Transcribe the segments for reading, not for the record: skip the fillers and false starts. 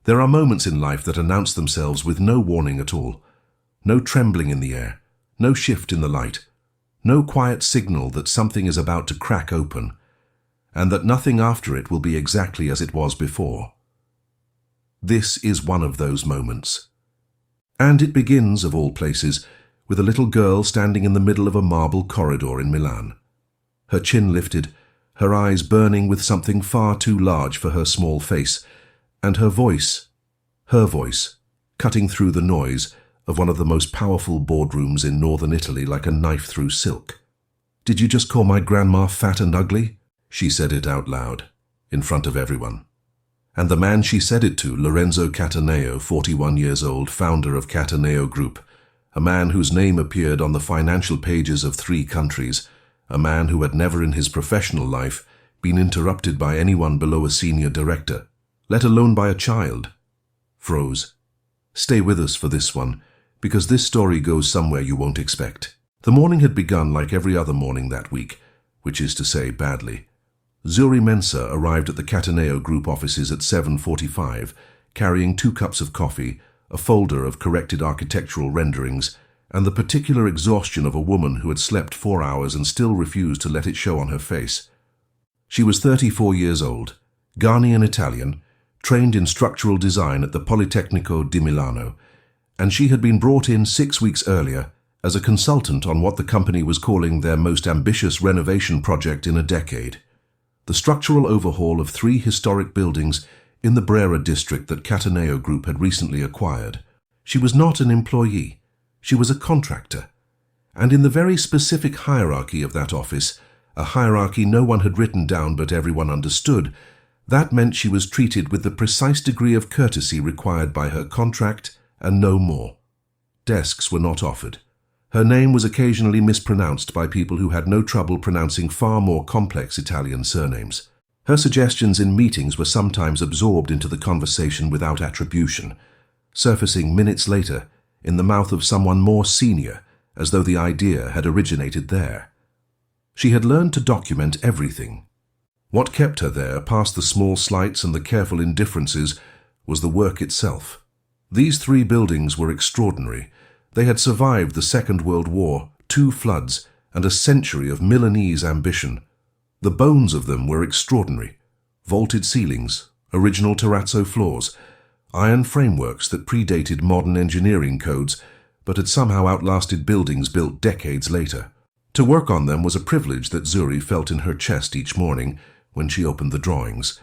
There are moments in life that announce themselves with no warning at all. No trembling in the air, no shift in the light, no quiet signal that something is about to crack open, and that nothing after it will be exactly as it was before. This is one of those moments. And it begins, of all places, with a little girl standing in the middle of a marble corridor in Milan. Her chin lifted, her eyes burning with something far too large for her small face, and her voice, cutting through the noise of one of the most powerful boardrooms in northern Italy like a knife through silk. "Did you just call my grandma fat and ugly?" She said it out loud, in front of everyone. And the man she said it to, Lorenzo Cattaneo, 41 years old, founder of Cattaneo Group, a man whose name appeared on the financial pages of 3 countries, a man who had never in his professional life been interrupted by anyone below a senior director, let alone by a child, froze. Stay with us for this one, because this story goes somewhere you won't expect. The morning had begun like every other morning that week, which is to say badly. Zuri Mensah arrived at the Cattaneo Group offices at 7:45, carrying 2 cups of coffee, a folder of corrected architectural renderings, and the particular exhaustion of a woman who had slept 4 hours and still refused to let it show on her face. She was 34 years old, Ghanaian Italian, trained in structural design at the Politecnico di Milano, and she had been brought in 6 weeks earlier as a consultant on what the company was calling their most ambitious renovation project in a decade. The structural overhaul of 3 historic buildings in the Brera district that Cattaneo Group had recently acquired. She was not an employee, she was a contractor. And in the very specific hierarchy of that office, a hierarchy no one had written down but everyone understood, that meant she was treated with the precise degree of courtesy required by her contract and no more. Desks were not offered. Her name was occasionally mispronounced by people who had no trouble pronouncing far more complex Italian surnames. Her suggestions in meetings were sometimes absorbed into the conversation without attribution, surfacing minutes later in the mouth of someone more senior, as though the idea had originated there. She had learned to document everything. What kept her there, past the small slights and the careful indifferences, was the work itself. These 3 buildings were extraordinary. They had survived the Second World War, 2 floods, and a century of Milanese ambition. The bones of them were extraordinary. Vaulted ceilings, original terrazzo floors, iron frameworks that predated modern engineering codes, but had somehow outlasted buildings built decades later. To work on them was a privilege that Zuri felt in her chest each morning when she opened the drawings.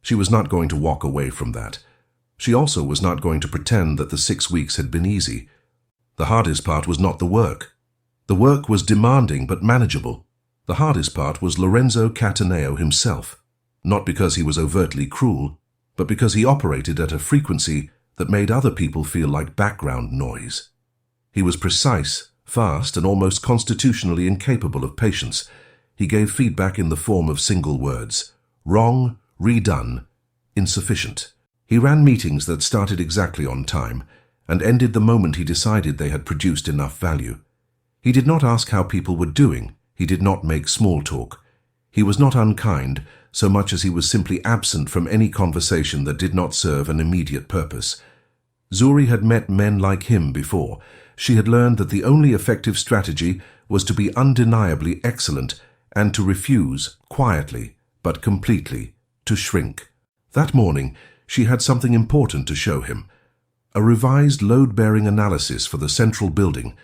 She was not going to walk away from that. She also was not going to pretend that the 6 weeks had been easy. The hardest part was not the work. The work was demanding but manageable. The hardest part was Lorenzo Cattaneo himself, not because he was overtly cruel, but because he operated at a frequency that made other people feel like background noise. He was precise, fast, and almost constitutionally incapable of patience. He gave feedback in the form of single words: wrong, redone, insufficient. He ran meetings that started exactly on time and ended the moment he decided they had produced enough value. He did not ask how people were doing. He did not make small talk. He was not unkind, so much as he was simply absent from any conversation that did not serve an immediate purpose. Zuri had met men like him before. She had learned that the only effective strategy was to be undeniably excellent and to refuse, quietly, but completely, to shrink. That morning, she had something important to show him. A revised load-bearing analysis for the central building,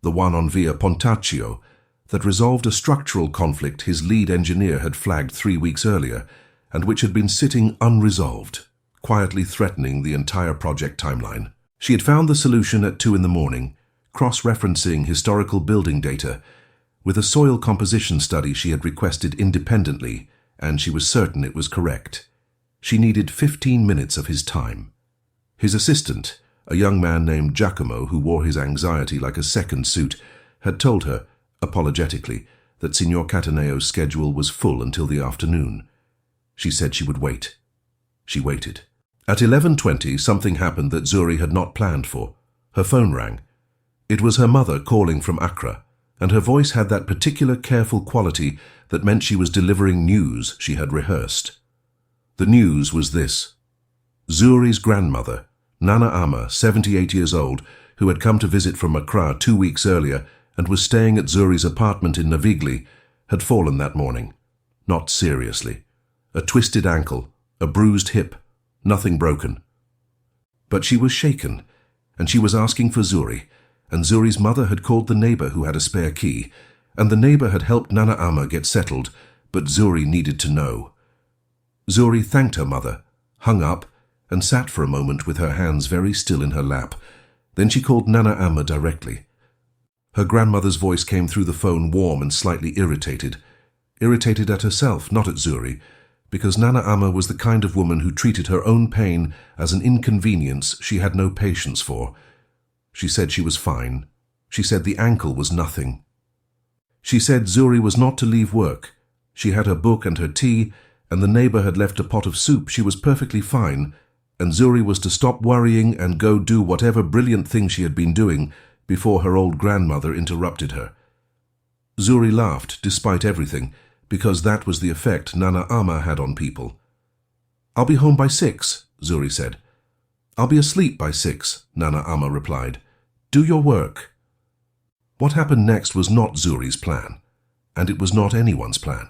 the one on Via Pontaccio, that resolved a structural conflict his lead engineer had flagged 3 weeks earlier and which had been sitting unresolved, quietly threatening the entire project timeline. She had found the solution at 2 in the morning, cross-referencing historical building data with a soil composition study she had requested independently, and she was certain it was correct. She needed 15 minutes of his time. His assistant, a young man named Giacomo who wore his anxiety like a second suit, had told her, apologetically, that Signor Cattaneo's schedule was full until the afternoon. She said she would wait. She waited. At 11:20, something happened that Zuri had not planned for. Her phone rang. It was her mother calling from Accra, and her voice had that particular careful quality that meant she was delivering news she had rehearsed. The news was this: Zuri's grandmother, Nana Ama, 78 years old, who had come to visit from Accra 2 weeks earlier and was staying at Zuri's apartment in Navigli, had fallen that morning. Not seriously. A twisted ankle, a bruised hip, nothing broken. But she was shaken, and she was asking for Zuri, and Zuri's mother had called the neighbor who had a spare key, and the neighbor had helped Nana Ama get settled, but Zuri needed to know. Zuri thanked her mother, hung up, and sat for a moment with her hands very still in her lap. Then she called Nana Ama directly. Her grandmother's voice came through the phone warm and slightly irritated. Irritated at herself, not at Zuri, because Nana Ama was the kind of woman who treated her own pain as an inconvenience she had no patience for. She said she was fine. She said the ankle was nothing. She said Zuri was not to leave work. She had her book and her tea, and the neighbor had left a pot of soup. She was perfectly fine, and Zuri was to stop worrying and go do whatever brilliant thing she had been doing before her old grandmother interrupted her. Zuri laughed, despite everything, because that was the effect Nana Ama had on people. "I'll be home by 6, Zuri said. "I'll be asleep by 6, Nana Ama replied. "Do your work." What happened next was not Zuri's plan, and it was not anyone's plan.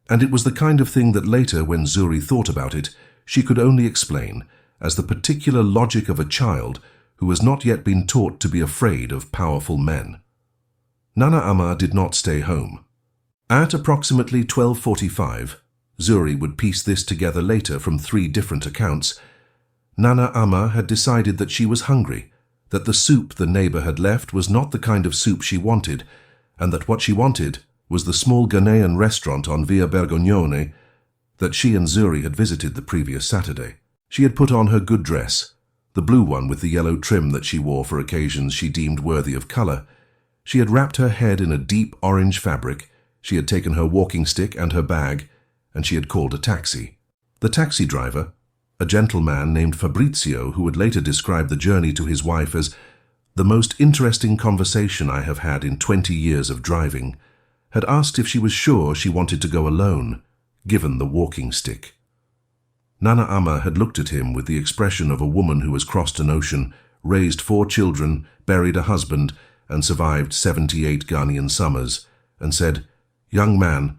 And it was the kind of thing that later, when Zuri thought about it, she could only explain as the particular logic of a child who has not yet been taught to be afraid of powerful men. Nana Ama did not stay home. At approximately 12:45, Zuri would piece this together later from 3 different accounts, Nana Ama had decided that she was hungry, that the soup the neighbor had left was not the kind of soup she wanted, and that what she wanted was the small Ghanaian restaurant on Via Bergognone that she and Zuri had visited the previous Saturday. She had put on her good dress, the blue one with the yellow trim that she wore for occasions she deemed worthy of color. She had wrapped her head in a deep orange fabric, she had taken her walking stick and her bag, and she had called a taxi. The taxi driver, a gentleman named Fabrizio, who would later describe the journey to his wife as the most interesting conversation I have had in 20 years of driving, had asked if she was sure she wanted to go alone, given the walking stick. Nana Ama had looked at him with the expression of a woman who has crossed an ocean, raised 4 children, buried a husband, and survived 78 Ghanaian summers, and said, "Young man,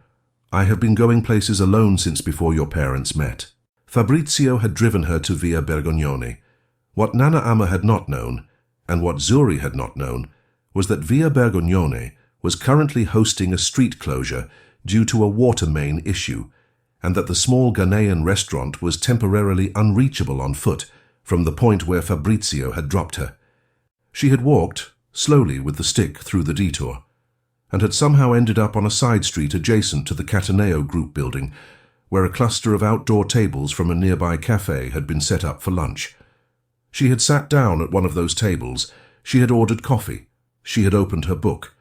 I have been going places alone since before your parents met." Fabrizio had driven her to Via Bergognone. What Nana Ama had not known, and what Zuri had not known, was that Via Bergognone was currently hosting a street closure due to a water main issue, and that the small Ghanaian restaurant was temporarily unreachable on foot from the point where Fabrizio had dropped her. She had walked, slowly with the stick, through the detour, and had somehow ended up on a side street adjacent to the Cataneo Group building, where a cluster of outdoor tables from a nearby cafe had been set up for lunch. She had sat down at one of those tables. She had ordered coffee. She had opened her book.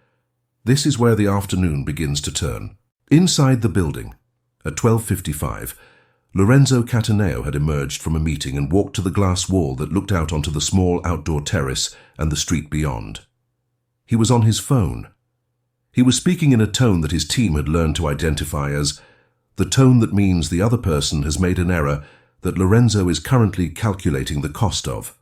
This is where the afternoon begins to turn. Inside the building, at 12:55, Lorenzo Cataneo had emerged from a meeting and walked to the glass wall that looked out onto the small outdoor terrace and the street beyond. He was on his phone. He was speaking in a tone that his team had learned to identify as the tone that means the other person has made an error that Lorenzo is currently calculating the cost of.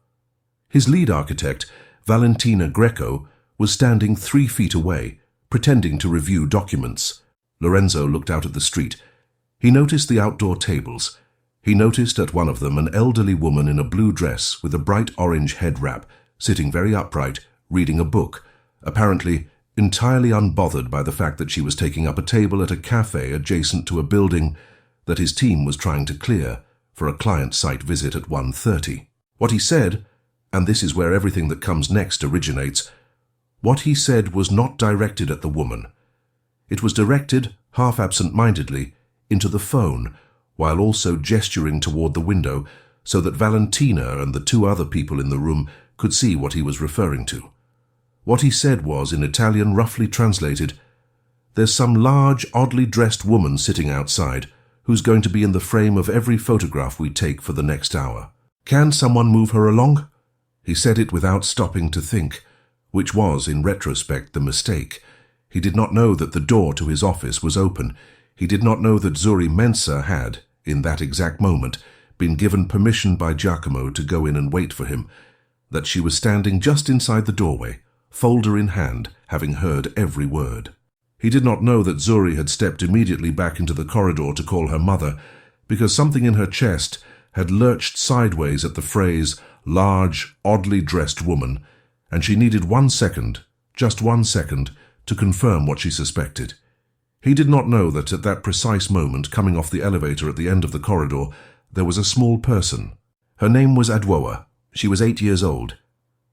His lead architect, Valentina Greco, was standing 3 feet away, pretending to review documents. Lorenzo looked out at the street. He noticed the outdoor tables. He noticed at one of them an elderly woman in a blue dress with a bright orange head wrap, sitting very upright, reading a book, apparently entirely unbothered by the fact that she was taking up a table at a cafe adjacent to a building that his team was trying to clear for a client site visit at 1:30. What he said, and this is where everything that comes next originates, what he said was not directed at the woman. It was directed, half absent-mindedly, into the phone, while also gesturing toward the window so that Valentina and the 2 other people in the room could see what he was referring to. What he said was, in Italian roughly translated, "There's some large, oddly dressed woman sitting outside who's going to be in the frame of every photograph we take for the next hour. Can someone move her along?" He said it without stopping to think, which was, in retrospect, the mistake. He did not know that the door to his office was open. He did not know that Zuri Mensah had, in that exact moment, been given permission by Giacomo to go in and wait for him, that she was standing just inside the doorway, folder in hand, having heard every word. He did not know that Zuri had stepped immediately back into the corridor to call her mother, because something in her chest had lurched sideways at the phrase, large, oddly dressed woman, and she needed 1 second, just 1 second, to confirm what she suspected. He did not know that at that precise moment, coming off the elevator at the end of the corridor, there was a small person. Her name was Adwoa. She was 8 years old.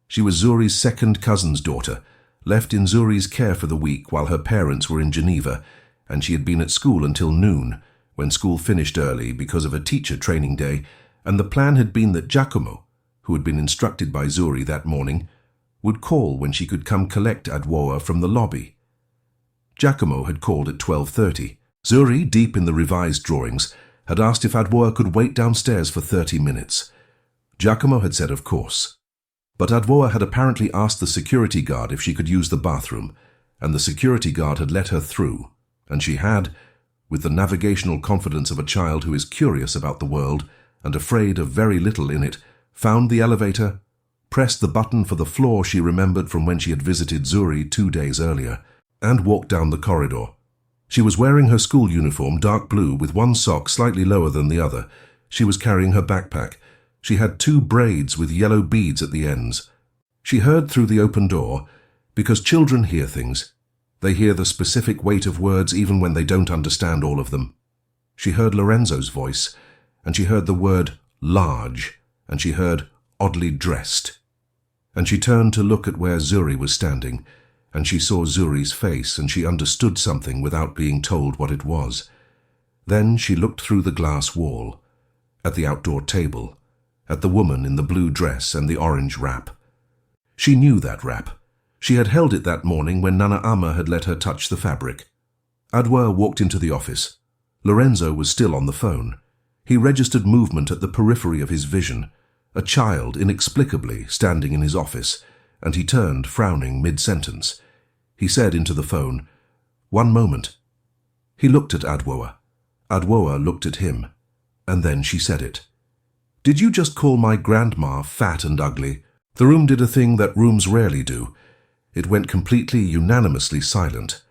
She was Zuri's second cousin's daughter, left in Zuri's care for the week while her parents were in Geneva, and she had been at school until noon, when school finished early because of a teacher training day, and the plan had been that Giacomo, who had been instructed by Zuri that morning, would call when she could come collect Adwoa from the lobby. Giacomo had called at 12:30. Zuri, deep in the revised drawings, had asked if Adwoa could wait downstairs for 30 minutes. Giacomo had said of course. But Adwoa had apparently asked the security guard if she could use the bathroom, and the security guard had let her through, and she had, with the navigational confidence of a child who is curious about the world and afraid of very little in it, found the elevator, pressed the button for the floor she remembered from when she had visited Zuri 2 days earlier, and walked down the corridor. She was wearing her school uniform, dark blue, with one sock slightly lower than the other. She was carrying her backpack. She had 2 braids with yellow beads at the ends. She heard through the open door, because children hear things. They hear the specific weight of words even when they don't understand all of them. She heard Lorenzo's voice, and she heard the word large, and she heard oddly dressed. And she turned to look at where Zuri was standing, and she saw Zuri's face, and she understood something without being told what it was. Then she looked through the glass wall, at the outdoor table, at the woman in the blue dress and the orange wrap. She knew that wrap. She had held it that morning when Nana Ama had let her touch the fabric. Adwoa walked into the office. Lorenzo was still on the phone. He registered movement at the periphery of his vision, a child inexplicably standing in his office, and he turned, frowning mid-sentence. He said into the phone, "1 moment." He looked at Adwoa. Adwoa looked at him, and then she said it. "Did you just call my grandma fat and ugly?" The room did a thing that rooms rarely do. It went completely, unanimously silent.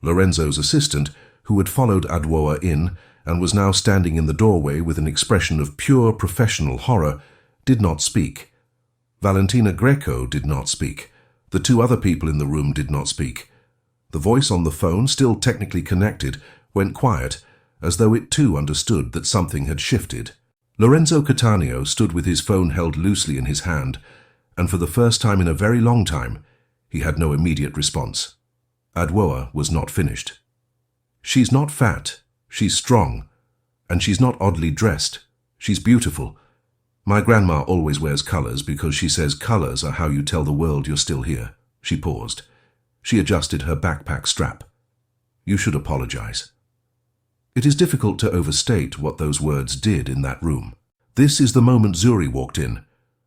Lorenzo's assistant, who had followed Adwoa in and was now standing in the doorway with an expression of pure professional horror, did not speak. Valentina Greco did not speak. The 2 other people in the room did not speak. The voice on the phone, still technically connected, went quiet, as though it too understood that something had shifted. Lorenzo Cattaneo stood with his phone held loosely in his hand, and for the first time in a very long time, he had no immediate response. Adwoa was not finished. "She's not fat. She's strong. And she's not oddly dressed. She's beautiful. My grandma always wears colors because she says colors are how you tell the world you're still here." She paused. She adjusted her backpack strap. "You should apologize." It is difficult to overstate what those words did in that room. This is the moment Zuri walked in.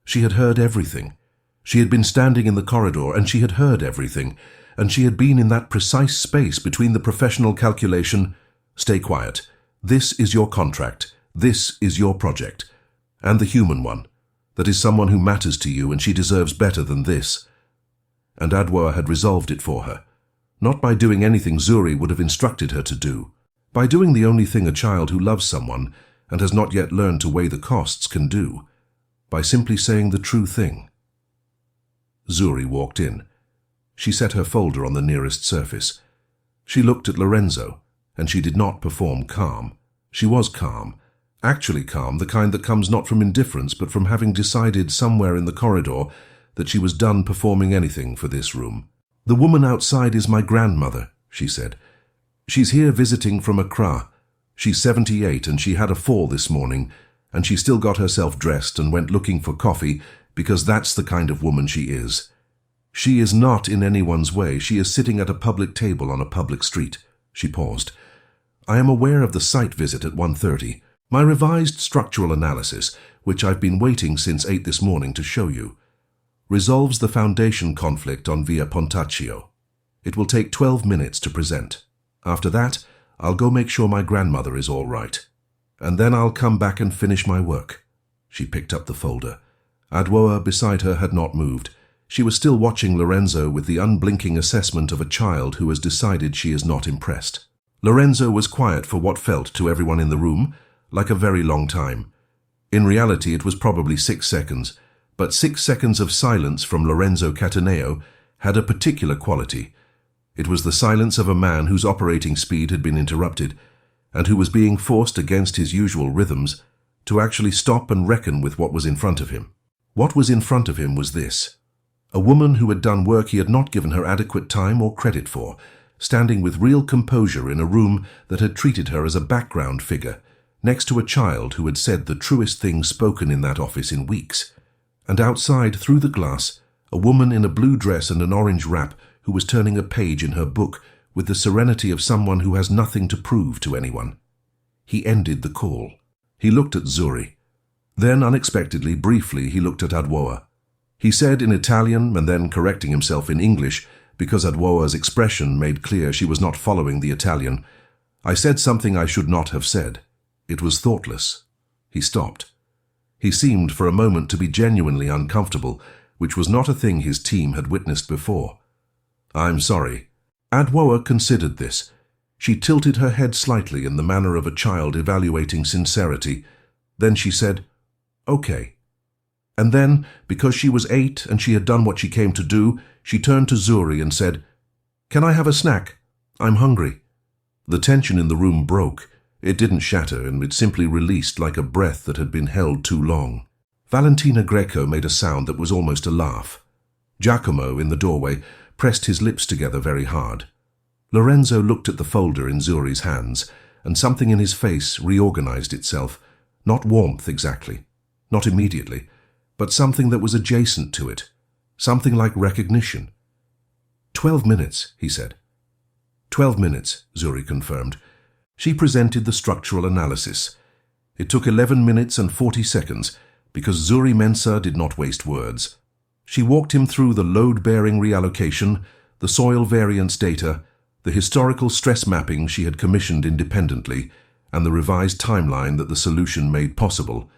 She had heard everything. She had been standing in the corridor and she had heard everything, and she had been in that precise space between the professional calculation, "Stay quiet. This is your contract. This is your project," and the human one, that is someone who matters to you and she deserves better than this. And Adwoa had resolved it for her, not by doing anything Zuri would have instructed her to do, by doing the only thing a child who loves someone and has not yet learned to weigh the costs can do, by simply saying the true thing. Zuri walked in. She set her folder on the nearest surface. She looked at Lorenzo, and she did not perform calm. She was calm, actually calm, the kind that comes not from indifference but from having decided somewhere in the corridor that she was done performing anything for this room. "The woman outside is my grandmother," she said. "She's here visiting from Accra. She's 78 and she had a fall this morning, and she still got herself dressed and went looking for coffee because that's the kind of woman she is. She is not in anyone's way. She is sitting at a public table on a public street." She paused. "I am aware of the site visit at 1:30. My revised structural analysis, which I've been waiting since 8 this morning to show you, resolves the foundation conflict on Via Pontaccio. It will take 12 minutes to present. After that, I'll go make sure my grandmother is all right." and then I'll come back and finish my work." She picked up the folder. Adwoa beside her had not moved. She was still watching Lorenzo with the unblinking assessment of a child who has decided she is not impressed. Lorenzo was quiet for what felt to everyone in the room like a very long time. In reality, it was probably 6 seconds, but 6 seconds of silence from Lorenzo Cattaneo had a particular quality. It was the silence of a man whose operating speed had been interrupted, and who was being forced against his usual rhythms to actually stop and reckon with what was in front of him. What was in front of him was this: a woman who had done work he had not given her adequate time or credit for, standing with real composure in a room that had treated her as a background figure, next to a child who had said the truest things spoken in that office in weeks. And outside, through the glass, a woman in a blue dress and an orange wrap who was turning a page in her book with the serenity of someone who has nothing to prove to anyone. He ended the call. He looked at Zuri. Then, unexpectedly, briefly, he looked at Adwoa. He said in Italian, and then correcting himself in English, because Adwoa's expression made clear she was not following the Italian, "I said something I should not have said. It was thoughtless." He stopped. He seemed for a moment to be genuinely uncomfortable, which was not a thing his team had witnessed before. "I'm sorry." Adwoa considered this. She tilted her head slightly in the manner of a child evaluating sincerity. Then she said, "Okay." And then, because she was 8 and she had done what she came to do, she turned to Zuri and said, "Can I have a snack? I'm hungry." The tension in the room broke. It didn't shatter, and it simply released like a breath that had been held too long. Valentina Greco made a sound that was almost a laugh. Giacomo, in the doorway, pressed his lips together very hard. Lorenzo looked at the folder in Zuri's hands, and something in his face reorganized itself. Not warmth exactly, not immediately, but something that was adjacent to it, something like recognition. 12 minutes, he said. 12 minutes, Zuri confirmed. She presented the structural analysis. It took 11 minutes and 40 seconds, because Zuri Mensah did not waste words. She walked him through the load-bearing reallocation, the soil variance data, the historical stress mapping she had commissioned independently, and the revised timeline that the solution made possible.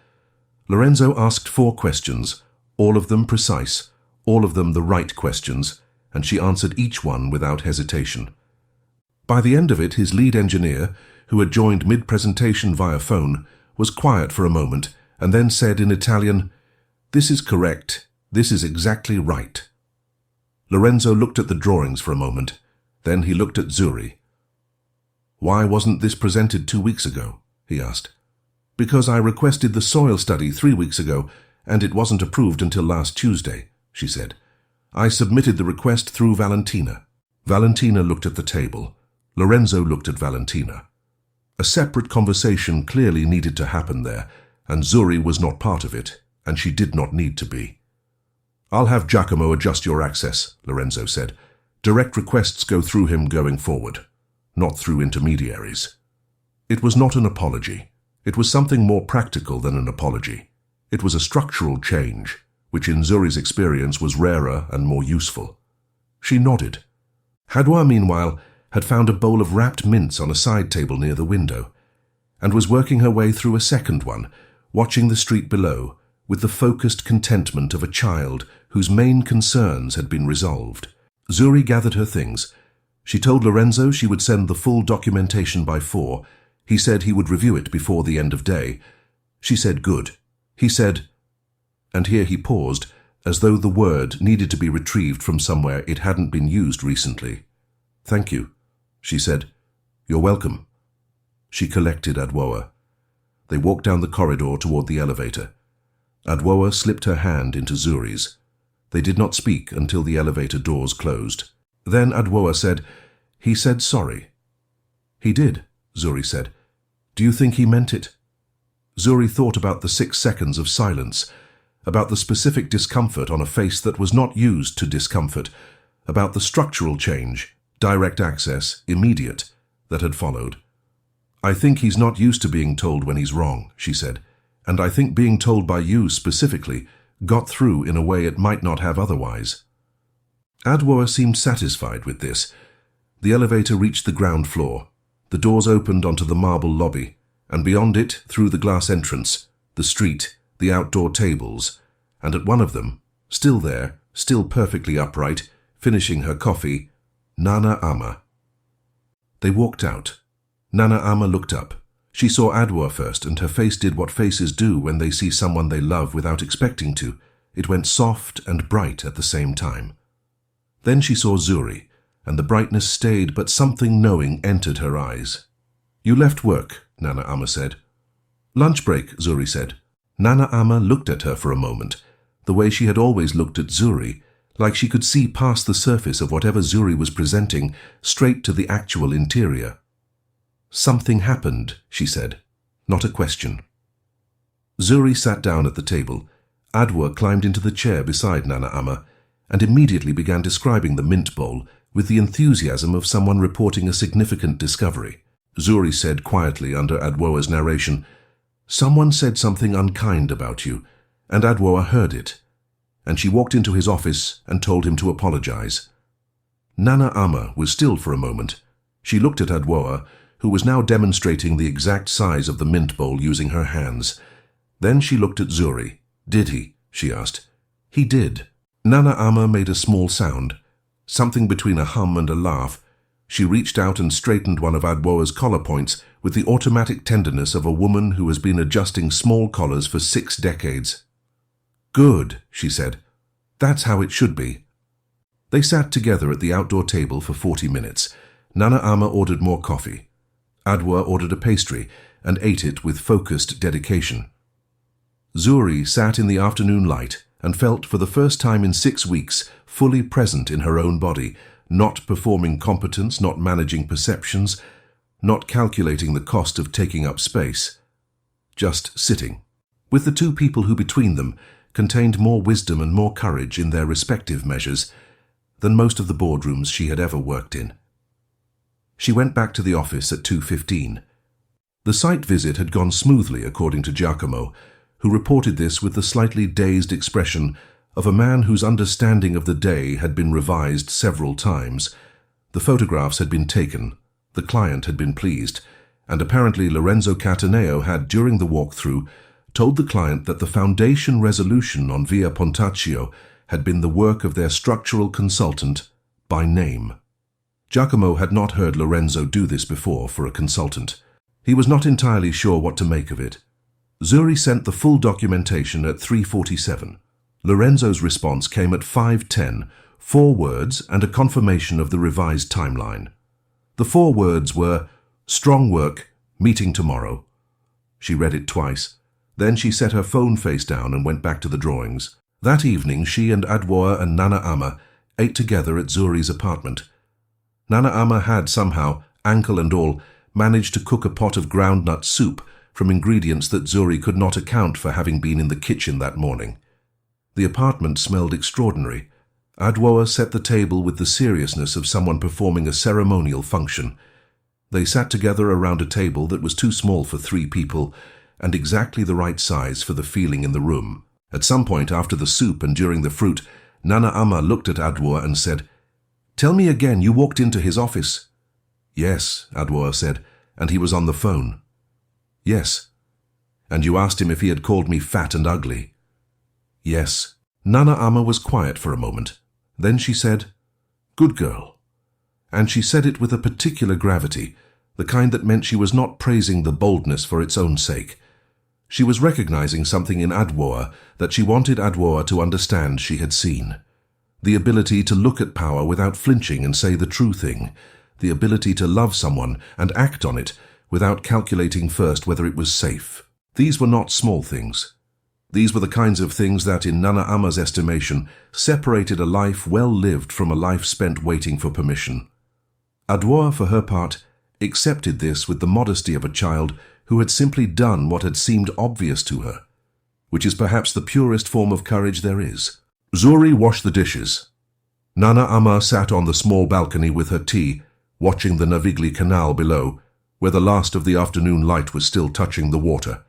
Lorenzo asked 4 questions, all of them precise, all of them the right questions, and she answered each one without hesitation. By the end of it, his lead engineer, who had joined mid-presentation via phone, was quiet for a moment and then said in Italian, "This is correct. This is exactly right." Lorenzo looked at the drawings for a moment. Then he looked at Zuri. "Why wasn't this presented 2 weeks ago?" he asked. "Because I requested the soil study 3 weeks ago, and it wasn't approved until last Tuesday," she said. "I submitted the request through Valentina." Valentina looked at the table. Lorenzo looked at Valentina. A separate conversation clearly needed to happen there, and Zuri was not part of it, and she did not need to be. "I'll have Giacomo adjust your access," Lorenzo said. "Direct requests go through him going forward, not through intermediaries." It was not an apology. It was something more practical than an apology. It was a structural change, which in Zuri's experience was rarer and more useful. She nodded. Adwoa, meanwhile, had found a bowl of wrapped mince on a side table near the window, and was working her way through a second one, watching the street below, with the focused contentment of a child whose main concerns had been resolved. Zuri gathered her things. She told Lorenzo she would send the full documentation by 4. He said he would review it before the end of day. She said good. He said, and here he paused, as though the word needed to be retrieved from somewhere it hadn't been used recently. "Thank you," she said. "You're welcome." She collected Adwoa. They walked down the corridor toward the elevator. Adwoa slipped her hand into Zuri's. They did not speak until the elevator doors closed. Then Adwoa said, "He said sorry." "He did," Zuri said. "Do you think he meant it?" Zuri thought about the 6 seconds of silence, about the specific discomfort on a face that was not used to discomfort, about the structural change, direct access, immediate, that had followed. "I think he's not used to being told when he's wrong," she said, "and I think being told by you specifically got through in a way it might not have otherwise." Adwoa seemed satisfied with this. The elevator reached the ground floor. The doors opened onto the marble lobby, and beyond it, through the glass entrance, the street, the outdoor tables, and at one of them, still there, still perfectly upright, finishing her coffee, Nana Ama. They walked out. Nana Ama looked up. She saw Adwoa first, and her face did what faces do when they see someone they love without expecting to. It went soft and bright at the same time. Then she saw Zuri, and the brightness stayed, but something knowing entered her eyes. "You left work," Nana Ama said. "Lunch break," Zuri said. Nana Ama looked at her for a moment, the way she had always looked at Zuri, like she could see past the surface of whatever Zuri was presenting, straight to the actual interior. "Something happened," she said, not a question. Zuri sat down at the table. Adwoa climbed into the chair beside Nana Ama and immediately began describing the mint bowl with the enthusiasm of someone reporting a significant discovery. Zuri said quietly under Adwoa's narration, "Someone said something unkind about you, and Adwoa heard it, and she walked into his office and told him to apologize." Nana Ama was still for a moment. She looked at Adwoa, who was now demonstrating the exact size of the mint bowl using her hands. Then she looked at Zuri. "Did he?" she asked. "He did." Nana Ama made a small sound, something between a hum and a laugh. She reached out and straightened one of Adwoa's collar points with the automatic tenderness of a woman who has been adjusting small collars for 6 decades. "Good," she said. "That's how it should be." They sat together at the outdoor table for 40 minutes. Nana Ama ordered more coffee. Adwoa ordered a pastry and ate it with focused dedication. Zuri sat in the afternoon light and felt for the first time in 6 weeks fully present in her own body, not performing competence, not managing perceptions, not calculating the cost of taking up space. Just sitting, with the 2 people who between them contained more wisdom and more courage in their respective measures than most of the boardrooms she had ever worked in. She went back to the office at 2:15. The site visit had gone smoothly, according to Giacomo, who reported this with the slightly dazed expression of a man whose understanding of the day had been revised several times. The photographs had been taken, the client had been pleased, and apparently Lorenzo Cataneo had, during the walkthrough, told the client that the foundation resolution on Via Pontaccio had been the work of their structural consultant by name. Giacomo had not heard Lorenzo do this before for a consultant. He was not entirely sure what to make of it. Zuri sent the full documentation at 3:47. Lorenzo's response came at 5:10, 4 words and a confirmation of the revised timeline. The 4 words were, "Strong work, meeting tomorrow." She read it twice. Then she set her phone face down and went back to the drawings. That evening she and Adwoa and Nana Ama ate together at Zuri's apartment. Nana Ama had somehow, ankle and all, managed to cook a pot of groundnut soup from ingredients that Zuri could not account for having been in the kitchen that morning. The apartment smelled extraordinary. Adwoa set the table with the seriousness of someone performing a ceremonial function. They sat together around a table that was too small for 3 people and exactly the right size for the feeling in the room. At some point after the soup and during the fruit, Nana Ama looked at Adwoa and said, "Tell me again, you walked into his office?" "Yes," Adwoa said, "and he was on the phone." "Yes." "And you asked him if he had called me fat and ugly?" "Yes." Nana Ama was quiet for a moment. Then she said, "Good girl." And she said it with a particular gravity, the kind that meant she was not praising the boldness for its own sake. She was recognizing something in Adwoa that she wanted Adwoa to understand she had seen. The ability to look at power without flinching and say the true thing. The ability to love someone and act on it without calculating first whether it was safe. These were not small things. These were the kinds of things that, in Nana Ama's estimation, separated a life well lived from a life spent waiting for permission. Adwoa, for her part, accepted this with the modesty of a child who had simply done what had seemed obvious to her, which is perhaps the purest form of courage there is. Zuri washed the dishes. Nana Ama sat on the small balcony with her tea, watching the Navigli Canal below, where the last of the afternoon light was still touching the water.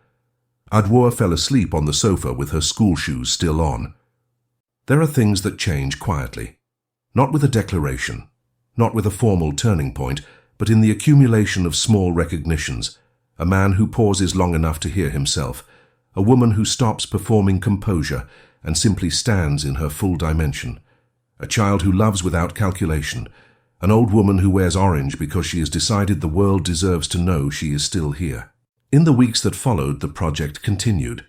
Adwoa fell asleep on the sofa with her school shoes still on. There are things that change quietly, not with a declaration, not with a formal turning point, but in the accumulation of small recognitions. a man who pauses long enough to hear himself, a woman who stops performing composure and simply stands in her full dimension, a child who loves without calculation, an old woman who wears orange because she has decided the world deserves to know she is still here. In the weeks that followed, the project continued.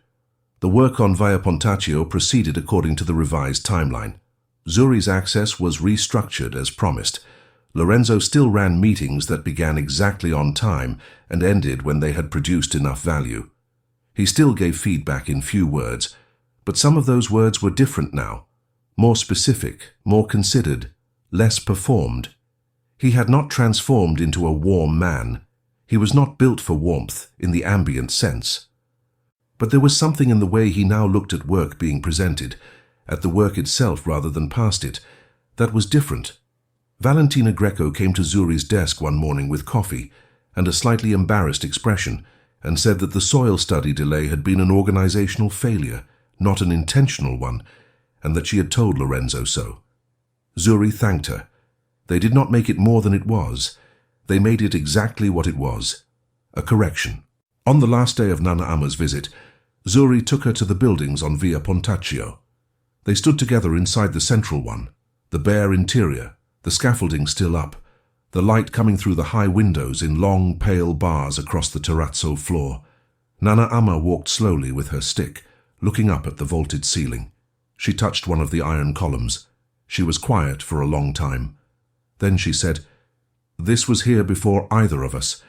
The work on Via Pontaccio proceeded according to the revised timeline. Zuri's access was restructured as promised. Lorenzo still ran meetings that began exactly on time and ended when they had produced enough value. He still gave feedback in few words, but some of those words were different now, more specific, more considered, less performed. He had not transformed into a warm man. He was not built for warmth in the ambient sense. But there was something in the way he now looked at work being presented, at the work itself rather than past it, that was different. Valentina Greco came to Zuri's desk one morning with coffee and a slightly embarrassed expression, and said that the soil study delay had been an organizational failure, not an intentional one, and that she had told Lorenzo so. Zuri thanked her. They did not make it more than it was. They made it exactly what it was, a correction. On the last day of Nana Ama's visit, Zuri took her to the buildings on Via Pontaccio. They stood together inside the central one, the bare interior, the scaffolding still up, the light coming through the high windows in long, pale bars across the terrazzo floor. Nana Ama walked slowly with her stick, looking up at the vaulted ceiling. She touched one of the iron columns. She was quiet for a long time. Then she said, "This was here before either of us.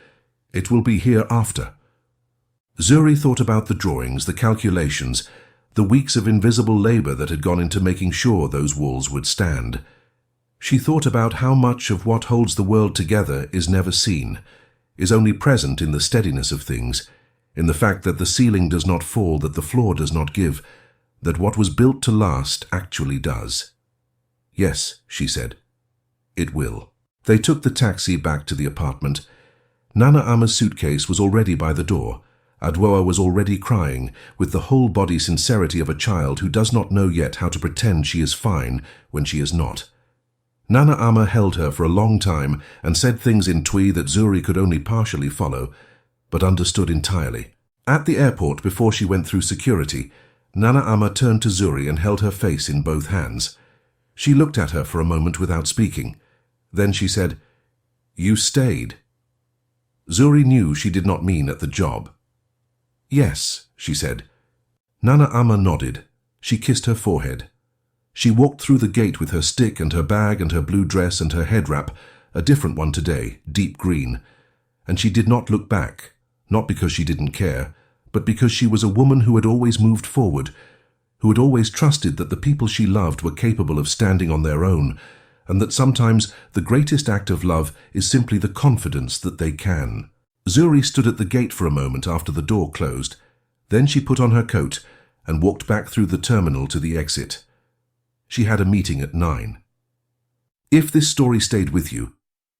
It will be here after." Zuri thought about the drawings, the calculations, the weeks of invisible labor that had gone into making sure those walls would stand. She thought about how much of what holds the world together is never seen, is only present in the steadiness of things, in the fact that the ceiling does not fall, that the floor does not give, that what was built to last actually does. "Yes," she said, "it will." They took the taxi back to the apartment. Nana Ama's suitcase was already by the door. Adwoa was already crying, with the whole-body sincerity of a child who does not know yet how to pretend she is fine when she is not. Nana Ama held her for a long time and said things in Twi that Zuri could only partially follow, but understood entirely. At the airport, before she went through security, Nana Ama turned to Zuri and held her face in both hands. She looked at her for a moment without speaking. Then she said, "You stayed." Zuri knew she did not mean at the job. "Yes," she said. Nana Ama nodded. She kissed her forehead. She walked through the gate with her stick and her bag and her blue dress and her head wrap, a different one today, deep green. And she did not look back, not because she didn't care, but because she was a woman who had always moved forward, who had always trusted that the people she loved were capable of standing on their own, and that sometimes the greatest act of love is simply the confidence that they can. Zuri stood at the gate for a moment after the door closed. Then she put on her coat and walked back through the terminal to the exit. She had a meeting at 9. If this story stayed with you,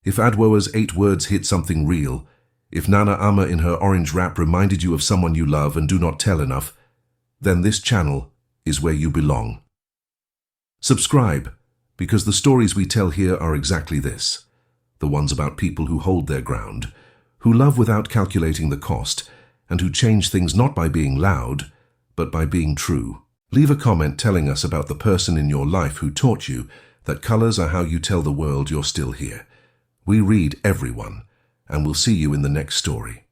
if Adwoa's 8 words hit something real, if Nana Ama in her orange wrap reminded you of someone you love and do not tell enough, then this channel is where you belong. Subscribe, because the stories we tell here are exactly this, the ones about people who hold their ground, who love without calculating the cost, and who change things not by being loud, but by being true. Leave a comment telling us about the person in your life who taught you that colors are how you tell the world you're still here. We read everyone, and we'll see you in the next story.